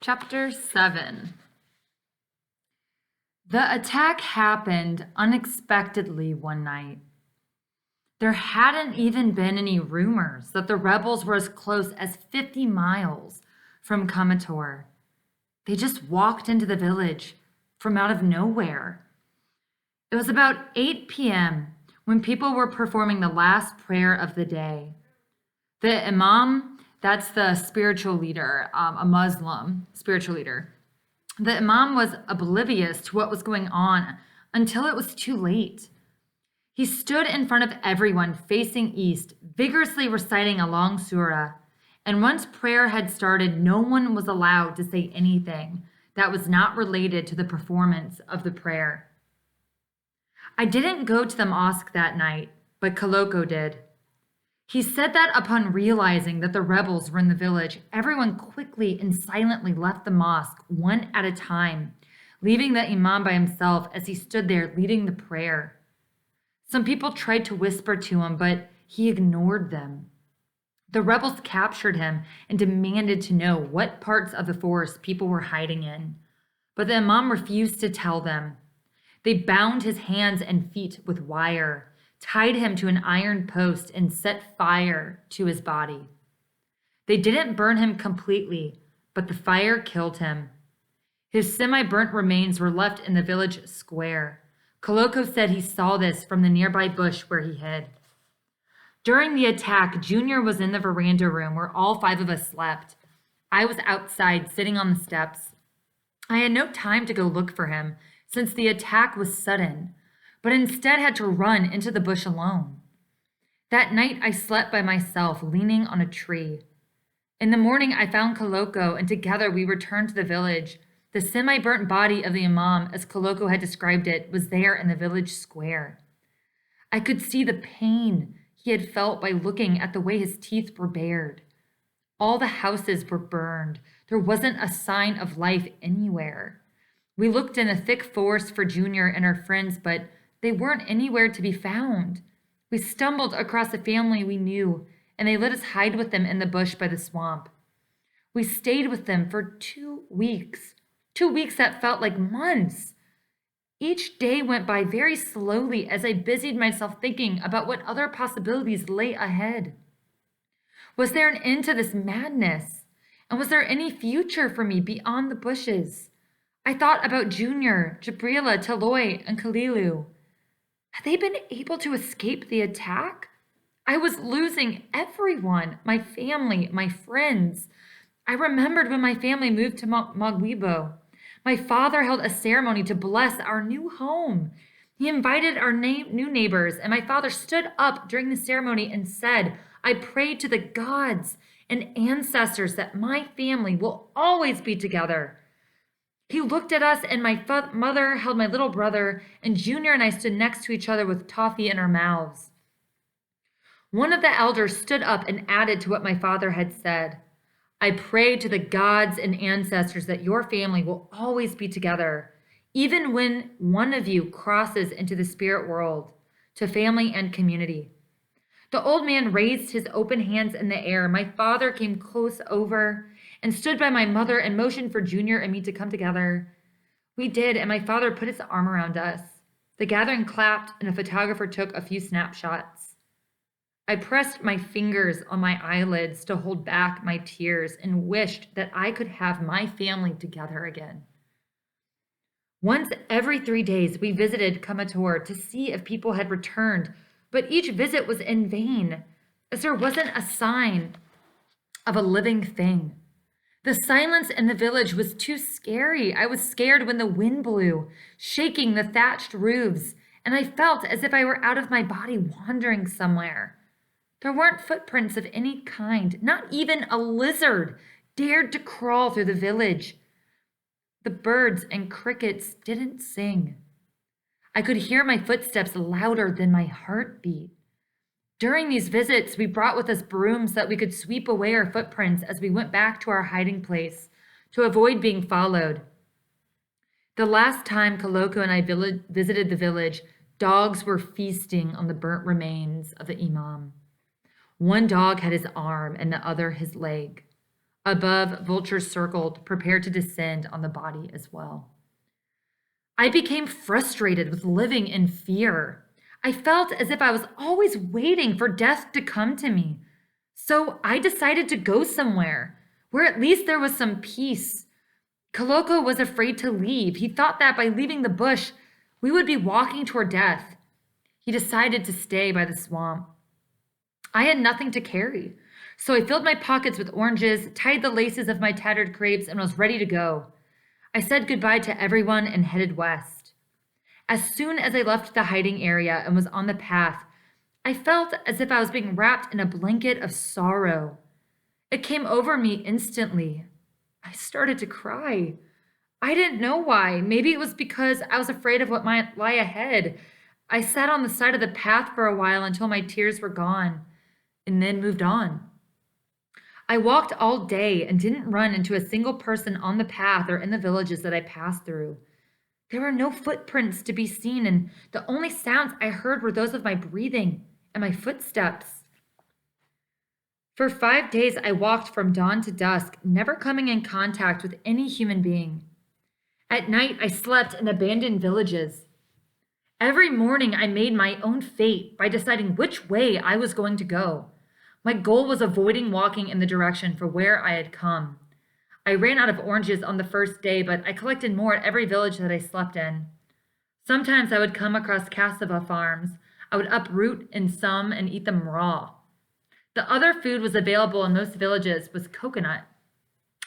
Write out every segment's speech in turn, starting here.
Chapter 7. The attack happened unexpectedly one night. There hadn't even been any rumors that the rebels were as close as 50 miles from Kamator. They just walked into the village from out of nowhere. It was about 8 p.m. when people were performing the last prayer of the day. The imam, that's the spiritual leader, a Muslim spiritual leader. The imam was oblivious to what was going on until it was too late. He stood in front of everyone facing east, vigorously reciting a long surah. And once prayer had started, no one was allowed to say anything that was not related to the performance of the prayer. I didn't go to the mosque that night, but Koloko did. He said that upon realizing that the rebels were in the village, everyone quickly and silently left the mosque one at a time, leaving the imam by himself as he stood there leading the prayer. Some people tried to whisper to him, but he ignored them. The rebels captured him and demanded to know what parts of the forest people were hiding in, but the imam refused to tell them. They bound his hands and feet with wire, tied him to an iron post, and set fire to his body. They didn't burn him completely, but the fire killed him. His semi-burnt remains were left in the village square. Koloko said he saw this from the nearby bush where he hid. During the attack, Junior was in the veranda room where all 5 of us slept. I was outside, sitting on the steps. I had no time to go look for him, since the attack was sudden, but instead had to run into the bush alone. That night I slept by myself, leaning on a tree. In the morning I found Koloko, and together we returned to the village. The semi-burnt body of the imam, as Koloko had described it, was there in the village square. I could see the pain he had felt by looking at the way his teeth were bared. All the houses were burned. There wasn't a sign of life anywhere. We looked in the thick forest for Junior and our friends, but they weren't anywhere to be found. We stumbled across a family we knew, and they let us hide with them in the bush by the swamp. We stayed with them for 2 weeks. 2 weeks that felt like months. Each day went by very slowly as I busied myself thinking about what other possibilities lay ahead. Was there an end to this madness? And was there any future for me beyond the bushes? I thought about Junior, Jabrila, Taloy, and Kalilu. Had they been able to escape the attack? I was losing everyone, my family, my friends. I remembered when my family moved to Magwibo. My father held a ceremony to bless our new home. He invited our new neighbors, and my father stood up during the ceremony and said, I pray to the gods and ancestors that my family will always be together. He looked at us, and my mother held my little brother, and Junior and I stood next to each other with toffee in our mouths. One of the elders stood up and added to what my father had said. I pray to the gods and ancestors that your family will always be together, even when one of you crosses into the spirit world, to family and community. The old man raised his open hands in the air. My father came close over and stood by my mother and motioned for Junior and me to come together. We did, and my father put his arm around us. The gathering clapped, and a photographer took a few snapshots. I pressed my fingers on my eyelids to hold back my tears and wished that I could have my family together again. Once every 3 days, we visited Kamator to see if people had returned, but each visit was in vain, as there wasn't a sign of a living thing. The silence in the village was too scary. I was scared when the wind blew, shaking the thatched roofs, and I felt as if I were out of my body wandering somewhere. There weren't footprints of any kind. Not even a lizard dared to crawl through the village. The birds and crickets didn't sing. I could hear my footsteps louder than my heartbeat. During these visits, we brought with us brooms that we could sweep away our footprints as we went back to our hiding place to avoid being followed. The last time Koloko and I visited the village, dogs were feasting on the burnt remains of the imam. One dog had his arm and the other his leg. Above, vultures circled, prepared to descend on the body as well. I became frustrated with living in fear. I felt as if I was always waiting for death to come to me. So I decided to go somewhere where at least there was some peace. Koloko was afraid to leave. He thought that by leaving the bush, we would be walking toward death. He decided to stay by the swamp. I had nothing to carry, so I filled my pockets with oranges, tied the laces of my tattered crepes, and was ready to go. I said goodbye to everyone and headed west. As soon as I left the hiding area and was on the path, I felt as if I was being wrapped in a blanket of sorrow. It came over me instantly. I started to cry. I didn't know why. Maybe it was because I was afraid of what might lie ahead. I sat on the side of the path for a while until my tears were gone, and then moved on. I walked all day and didn't run into a single person on the path or in the villages that I passed through. There were no footprints to be seen, and the only sounds I heard were those of my breathing and my footsteps. For 5 days, I walked from dawn to dusk, never coming in contact with any human being. At night, I slept in abandoned villages. Every morning, I made my own fate by deciding which way I was going to go. My goal was avoiding walking in the direction for where I had come. I ran out of oranges on the first day, but I collected more at every village that I slept in. Sometimes I would come across cassava farms. I would uproot in some and eat them raw. The other food was available in most villages was coconut.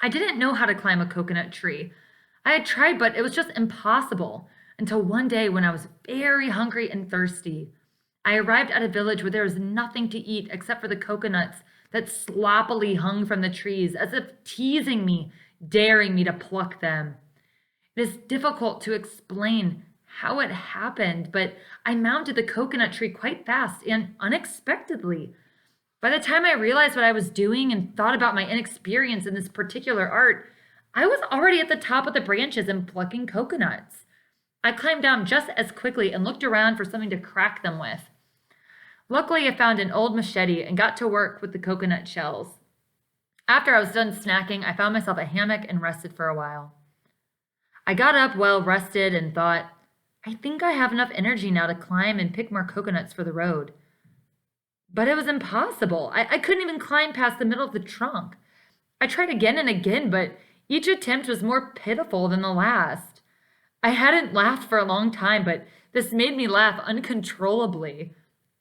I didn't know how to climb a coconut tree. I had tried, but it was just impossible until one day when I was very hungry and thirsty. I arrived at a village where there was nothing to eat except for the coconuts that sloppily hung from the trees, as if teasing me, daring me to pluck them. It is difficult to explain how it happened, but I mounted the coconut tree quite fast and unexpectedly. By the time I realized what I was doing and thought about my inexperience in this particular art, I was already at the top of the branches and plucking coconuts. I climbed down just as quickly and looked around for something to crack them with. Luckily, I found an old machete and got to work with the coconut shells. After I was done snacking, I found myself a hammock and rested for a while. I got up well rested and thought, I think I have enough energy now to climb and pick more coconuts for the road. But it was impossible. I couldn't even climb past the middle of the trunk. I tried again and again, but each attempt was more pitiful than the last. I hadn't laughed for a long time, but this made me laugh uncontrollably.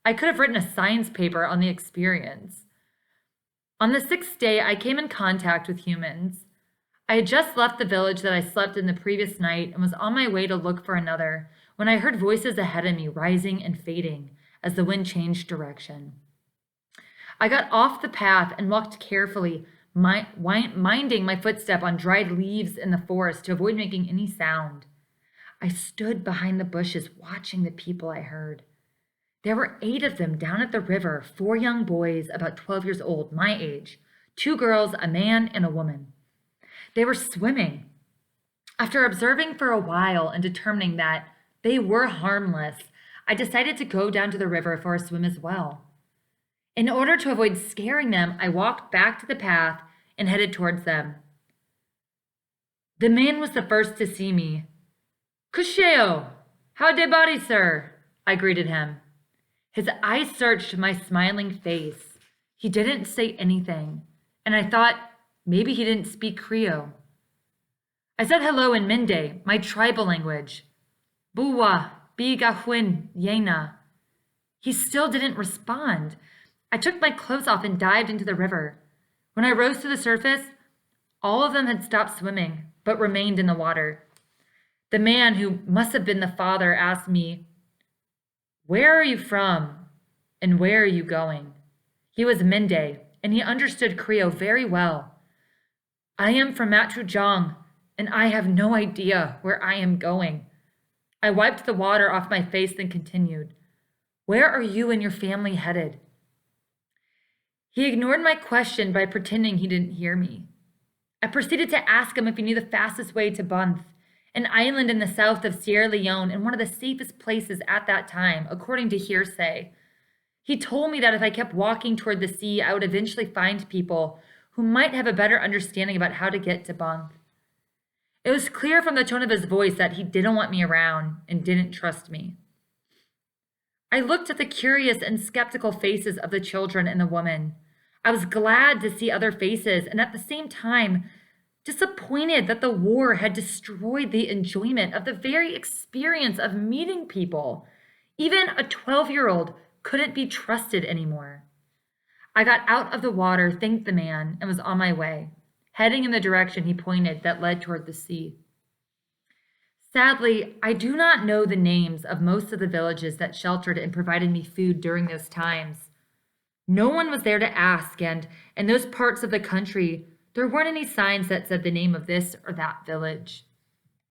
I could have written a science paper on the experience. On the 6th day, I came in contact with humans. I had just left the village that I slept in the previous night and was on my way to look for another when I heard voices ahead of me rising and fading as the wind changed direction. I got off the path and walked carefully, minding my footstep on dried leaves in the forest to avoid making any sound. I stood behind the bushes watching the people I heard. There were 8 of them down at the river, 4 young boys about 12 years old, my age, 2 girls, a man, and a woman. They were swimming. After observing for a while and determining that they were harmless, I decided to go down to the river for a swim as well. In order to avoid scaring them, I walked back to the path and headed towards them. The man was the first to see me. "Kusheo, how de body, sir?" I greeted him. His eyes searched my smiling face. He didn't say anything, and I thought maybe he didn't speak Creole. I said hello in Mende, my tribal language. Buwa, Bigahwin, Yena. He still didn't respond. I took my clothes off and dived into the river. When I rose to the surface, all of them had stopped swimming, but remained in the water. The man, who must have been the father, asked me, "Where are you from, and where are you going?" He was Mende, and he understood Creole very well. "I am from Matujong, and I have no idea where I am going." I wiped the water off my face, then continued, "Where are you and your family headed?" He ignored my question by pretending he didn't hear me. I proceeded to ask him if he knew the fastest way to Banff, an island in the south of Sierra Leone and one of the safest places at that time, according to hearsay. He told me that if I kept walking toward the sea, I would eventually find people who might have a better understanding about how to get to Bunk. It was clear from the tone of his voice that he didn't want me around and didn't trust me. I looked at the curious and skeptical faces of the children and the woman. I was glad to see other faces and at the same time disappointed that the war had destroyed the enjoyment of the very experience of meeting people. Even a 12-year-old couldn't be trusted anymore. I got out of the water, thanked the man, and was on my way, heading in the direction he pointed that led toward the sea. Sadly, I do not know the names of most of the villages that sheltered and provided me food during those times. No one was there to ask, and in those parts of the country, there weren't any signs that said the name of this or that village.